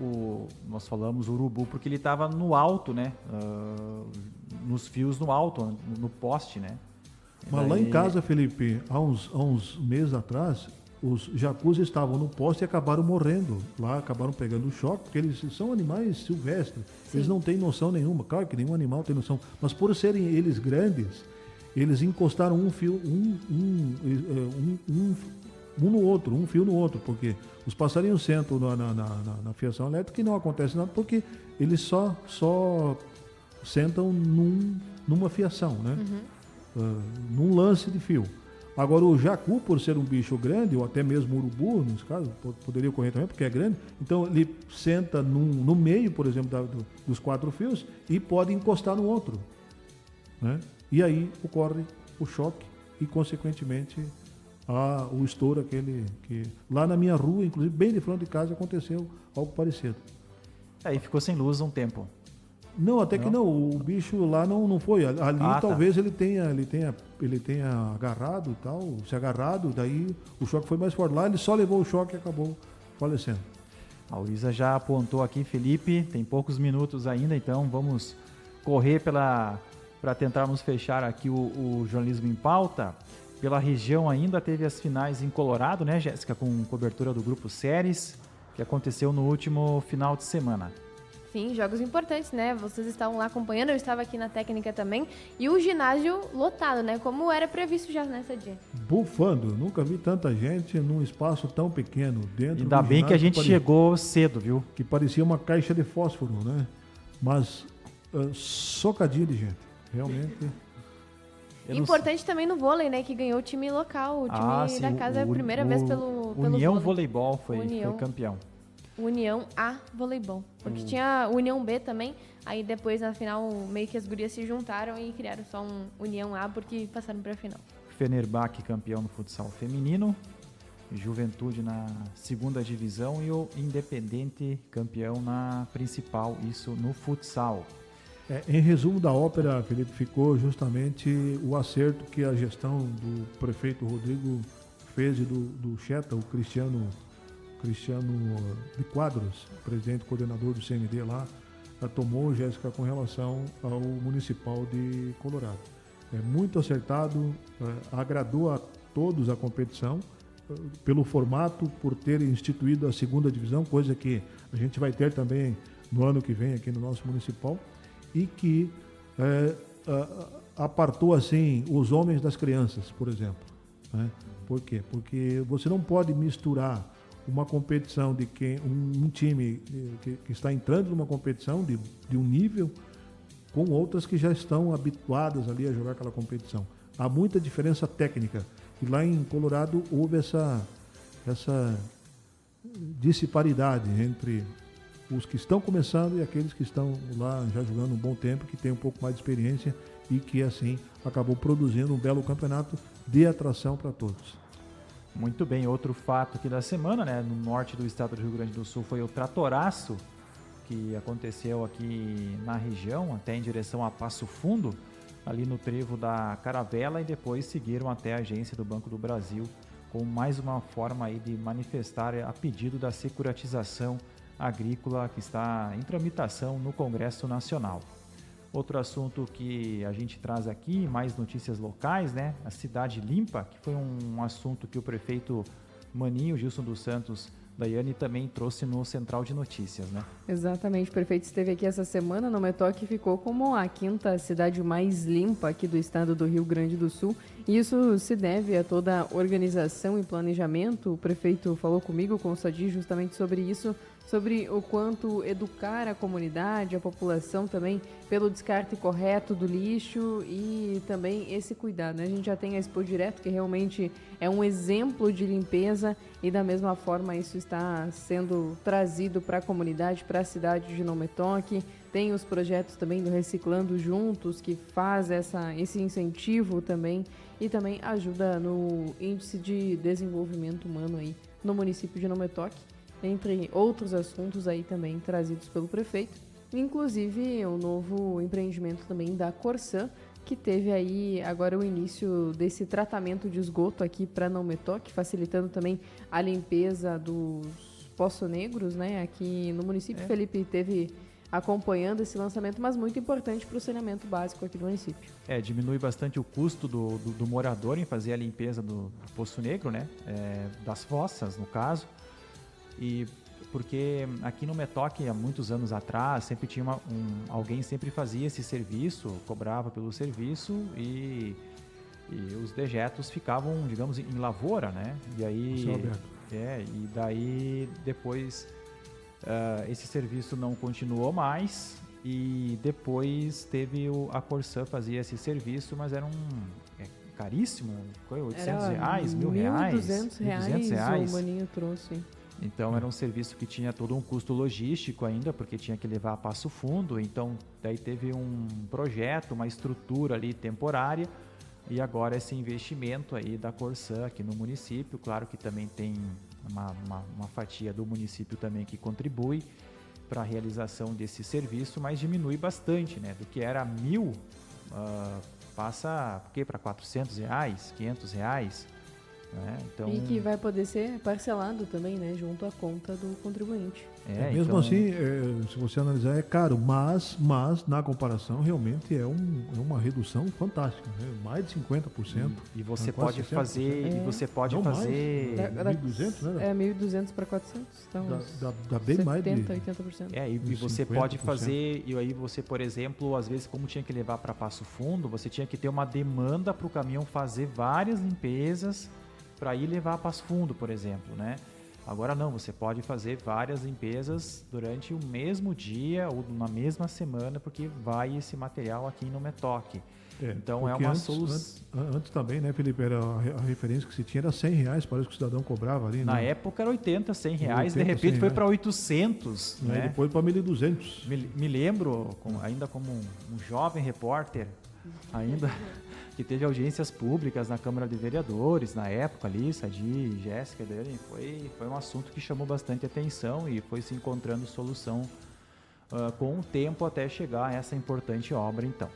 nós falamos urubu porque ele estava no alto, né? Nos fios no alto, no poste, né?
Mas lá em casa, Felipe, há uns meses atrás, os jacus estavam no poste e acabaram morrendo. Lá acabaram pegando o choque, porque eles são animais silvestres. Sim. Eles não têm noção nenhuma. Claro que nenhum animal tem noção. Mas por serem eles grandes, eles encostaram um fio, um no outro, um fio no outro, porque os passarinhos sentam na fiação elétrica e não acontece nada, porque eles só sentam numa fiação, né? Num lance de fio. Agora o jacu, por ser um bicho grande, ou até mesmo o urubu, nesse caso, poderia ocorrer também, porque é grande, então ele senta no meio, por exemplo, dos 4 fios e pode encostar no outro, né? E aí ocorre o choque e, consequentemente, o estouro aquele que... Lá na minha rua, inclusive, bem de frente de casa, aconteceu algo parecido.
Aí ficou sem luz um tempo.
Não, até que não. O bicho lá não foi. Ali talvez ele tenha agarrado e tal, se agarrado, daí o choque foi mais forte. Lá ele só levou o choque e acabou falecendo.
A Luísa já apontou aqui, Felipe, tem poucos minutos ainda, então vamos correr para tentarmos fechar aqui o jornalismo em pauta. Pela região ainda teve as finais em Colorado, né, Jéssica, com cobertura do Grupo Séries, que aconteceu no último final de semana.
Sim, jogos importantes, né? Vocês estavam lá acompanhando, eu estava aqui na técnica também. E o ginásio lotado, né? Como era previsto já nessa dia.
Bufando, nunca vi tanta gente num espaço tão pequeno dentro.
Ainda bem que a gente chegou cedo, viu?
Que parecia uma caixa de fósforo, né? Mas socadinho de gente, realmente.
Importante também no vôlei, né? Que ganhou o time local, o time da casa, a primeira vez pelo
União
vôlei.
Voleibol foi campeão.
União A Voleibol. Porque tinha União B também, aí depois na final meio que as gurias se juntaram e criaram só um União A porque passaram para a final.
Fenerbahçe campeão no futsal feminino, Juventude na segunda divisão e o Independente campeão na principal, isso no futsal.
Em resumo da ópera, Felipe, ficou justamente o acerto que a gestão do prefeito Rodrigo fez e do Cheta, o Cristiano de Quadros, presidente coordenador do CMD lá, tomou, Jéssica, com relação ao Municipal de Colorado. É muito acertado, agradou a todos a competição, pelo formato, por ter instituído a segunda divisão, coisa que a gente vai ter também no ano que vem aqui no nosso Municipal, e que apartou assim os homens das crianças, por exemplo, né? Por quê? Porque você não pode misturar uma competição de um time que está entrando numa competição de um nível com outras que já estão habituadas ali a jogar aquela competição. Há muita diferença técnica. E lá em Colorado houve essa disparidade entre os que estão começando e aqueles que estão lá já jogando um bom tempo, que tem um pouco mais de experiência e que assim acabou produzindo um belo campeonato de atração para todos.
Muito bem, outro fato aqui da semana, né? No norte do estado do Rio Grande do Sul foi o tratoraço que aconteceu aqui na região, até em direção a Passo Fundo, ali no trevo da Caravela, e depois seguiram até a agência do Banco do Brasil com mais uma forma aí de manifestar a pedido da securitização agrícola que está em tramitação no Congresso Nacional. Outro assunto que a gente traz aqui, mais notícias locais, né? A Cidade Limpa, que foi um assunto que o prefeito Maninho, Gilson dos Santos Daiane, também trouxe no Central de Notícias, né?
Exatamente, o prefeito esteve aqui essa semana no Metoque e ficou como a 5ª cidade mais limpa aqui do estado do Rio Grande do Sul. E isso se deve a toda a organização e planejamento. O prefeito falou comigo, com o Sadi, justamente sobre isso, sobre o quanto educar a comunidade, a população também, pelo descarte correto do lixo e também esse cuidado, né? A gente já tem a Expo Direto, que realmente é um exemplo de limpeza, e da mesma forma isso está sendo trazido para a comunidade, para a cidade de Nome Toque. Tem os projetos também do Reciclando Juntos, que faz esse incentivo também, e também ajuda no índice de desenvolvimento humano aí no município de Nome Toque. entre outros assuntos aí também trazidos pelo prefeito, inclusive o novo empreendimento também da Corsã, que teve aí agora o início desse tratamento de esgoto aqui para Não Me Toque, facilitando também a limpeza dos Poços Negros, né? Aqui no município, Felipe teve acompanhando esse lançamento, mas muito importante para o saneamento básico aqui do município.
Diminui bastante o custo do morador em fazer a limpeza do Poço Negro, né? Das fossas, no caso. E porque aqui no Metoque, há muitos anos atrás, sempre tinha alguém sempre fazia esse serviço, cobrava pelo serviço e os dejetos ficavam, digamos, em lavoura, né? E aí, e daí depois esse serviço não continuou mais e depois teve a Corsã fazia esse serviço, mas era caríssimo, foi R$800, R$1.200
o Maninho trouxe.
Então era um serviço que tinha todo um custo logístico ainda, porque tinha que levar a Passo Fundo, então daí teve um projeto, uma estrutura ali temporária, e agora esse investimento aí da Corsã aqui no município, claro que também tem uma fatia do município também que contribui para a realização desse serviço, mas diminui bastante, né? Do que era R$1.000, passa para R$400, R$500, né? Então,
e que vai poder ser parcelado também, né? Junto à conta do contribuinte.
Mesmo então, assim, se você analisar, é caro, mas na comparação realmente é uma redução fantástica, né? Mais de 50%.
E você pode fazer, fazer...
1.200, né?
1.200 para 400, então
dá bem 70,
mais de 80%.
E você pode fazer, e aí você, por exemplo, às vezes como tinha que levar para Passo Fundo, você tinha que ter uma demanda para o caminhão fazer várias limpezas para ir levar a Passo Fundo, por exemplo, né? Agora não, você pode fazer várias limpezas durante o mesmo dia ou na mesma semana, porque vai esse material aqui no Metoque. Então é uma solução.
Antes também, né, Felipe, a referência que se tinha era R$100, parece que o cidadão cobrava ali.
Na época era 80, R$100, de repente foi para 800, né?
Depois para 1.200.
Me lembro, ainda como um jovem repórter, ainda que teve audiências públicas na Câmara de Vereadores, na época ali, Sadi, Jéssica, foi um assunto que chamou bastante atenção e foi se encontrando solução com o tempo até chegar a essa importante obra, então.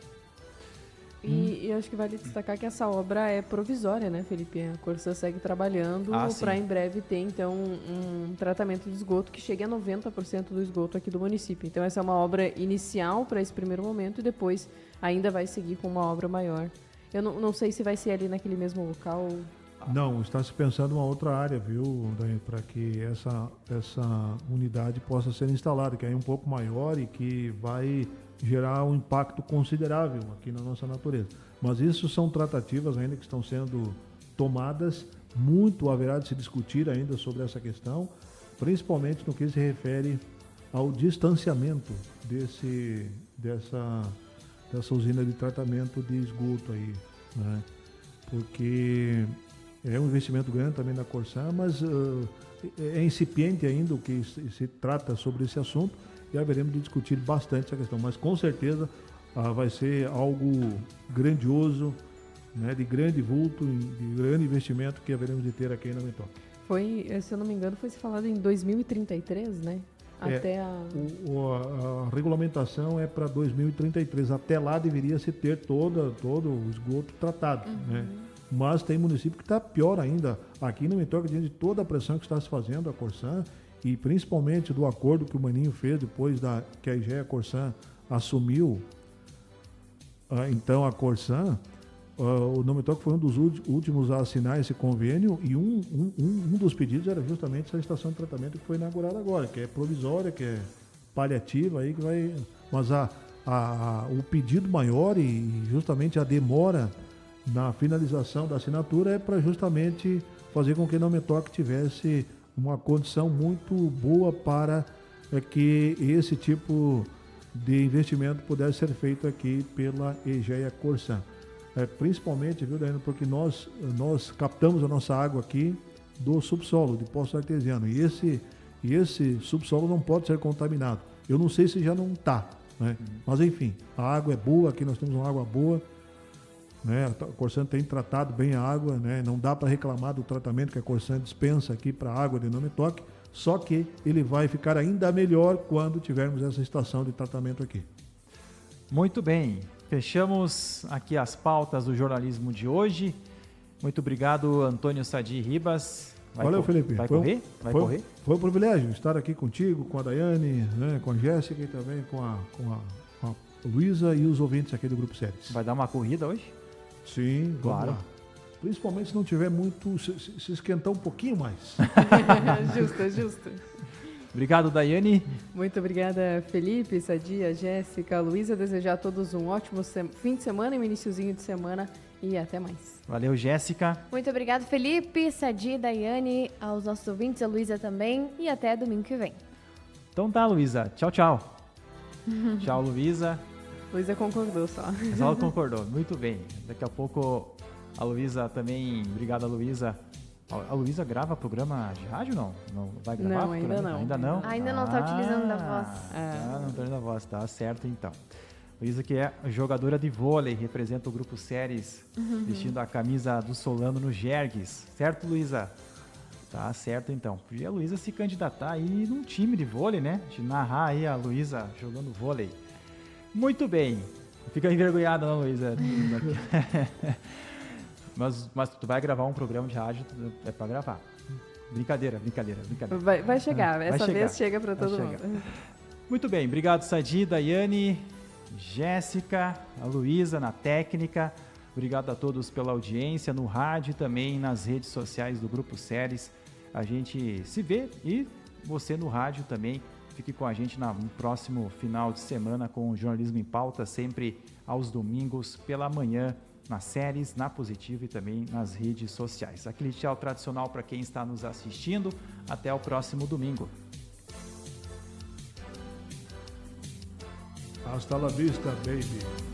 E acho que vale destacar que essa obra é provisória, né, Felipe? A Corsã segue trabalhando para em breve ter, então, um tratamento de esgoto que chegue a 90% do esgoto aqui do município. Então, essa é uma obra inicial para esse primeiro momento e depois ainda vai seguir com uma obra maior. Eu não sei se vai ser ali naquele mesmo local.
Não, está se pensando uma outra área, viu, Dani, para que essa unidade possa ser instalada, que é um pouco maior e que vai gerar um impacto considerável aqui na nossa natureza. Mas isso são tratativas ainda que estão sendo tomadas, muito haverá de se discutir ainda sobre essa questão, principalmente no que se refere ao distanciamento dessa usina de tratamento de esgoto aí, né? Porque é um investimento grande também na Corsã, mas é incipiente ainda o que se trata sobre esse assunto e haveremos de discutir bastante essa questão, mas com certeza vai ser algo grandioso, né, de grande vulto, de grande investimento que haveremos de ter aqui na Metoque.
Foi, se eu não me engano, foi se falado em 2033, né? Até a
regulamentação é para 2033. Até lá deveria se ter todo o esgoto tratado, né? Mas tem município que está pior ainda. Aqui no Metoque, diante de toda a pressão que está se fazendo a Corsã e principalmente do acordo que o Maninho fez depois que a IGEA Corsã assumiu, então a Corsã, o Não Me Toque foi um dos últimos a assinar esse convênio e um dos pedidos era justamente essa estação de tratamento que foi inaugurada agora, que é provisória, que é paliativa, aí que vai, mas o pedido maior e justamente a demora na finalização da assinatura é para justamente fazer com que o Não Me Toque tivesse uma condição muito boa para que esse tipo de investimento pudesse ser feito aqui pela EGEA Corsã. Principalmente, viu, Daniel, porque nós captamos a nossa água aqui do subsolo, de poço artesiano, e esse subsolo não pode ser contaminado. Eu não sei se já não está, né? Mas enfim, a água é boa, aqui nós temos uma água boa, né? A Corsã tem tratado bem a água, né? Não dá para reclamar do tratamento que a Corsã dispensa aqui para a água de Não Me Toque. só que ele vai ficar ainda melhor quando tivermos essa estação de tratamento aqui.
Muito bem, fechamos aqui as pautas do jornalismo de hoje. Muito obrigado, Antônio Sadi Ribas.
Valeu, Felipe.
Vai correr?
Foi um privilégio estar aqui contigo, com a Daiane, né, com a Jéssica e também com a Luísa e os ouvintes aqui do Grupo Séries.
Vai dar uma corrida hoje?
Sim,
claro.
Lá. Principalmente se não tiver muito, se esquentar um pouquinho mais.
Justo.
Obrigado, Daiane.
Muito obrigada, Felipe, Sadia, Jéssica, Luísa. Desejar a todos um ótimo fim de semana e um iniciozinho de semana e até mais.
Valeu, Jéssica.
Muito obrigado, Felipe, Sadia, Daiane, aos nossos ouvintes, a Luísa também, e até domingo que vem.
Então tá, Luísa. Tchau, tchau. Tchau, Luísa.
Luísa concordou só.
Só ela concordou. Muito bem. Daqui a pouco a Luísa também. Obrigado, Luísa. A Luísa grava programa de rádio, não? Não vai gravar?
Não, ainda não.
Ainda não?
Ainda não está utilizando da voz.
Não está utilizando a voz. Tá certo, então. Luísa, que é jogadora de vôlei, representa o Grupo Séries, vestindo a camisa do Solano no Jergues. Certo, Luísa? Tá certo, então. Podia a Luísa se candidatar aí num time de vôlei, né? De narrar aí a Luísa jogando vôlei. Muito bem. Fica envergonhada, não, Luísa? mas tu vai gravar um programa de rádio, é pra gravar. Brincadeira.
Vai chegar, essa vez chega pra todo mundo.
Muito bem, obrigado, Sadi, Daiane, Jéssica, a Luísa na técnica. Obrigado a todos pela audiência no rádio e também nas redes sociais do Grupo Séries. A gente se vê e você no rádio também. Fique com a gente no próximo final de semana com o Jornalismo em Pauta, sempre aos domingos pela manhã, nas séries, na Positivo e também nas redes sociais. Aquele tchau tradicional para quem está nos assistindo. Até o próximo domingo.
Hasta la vista, baby.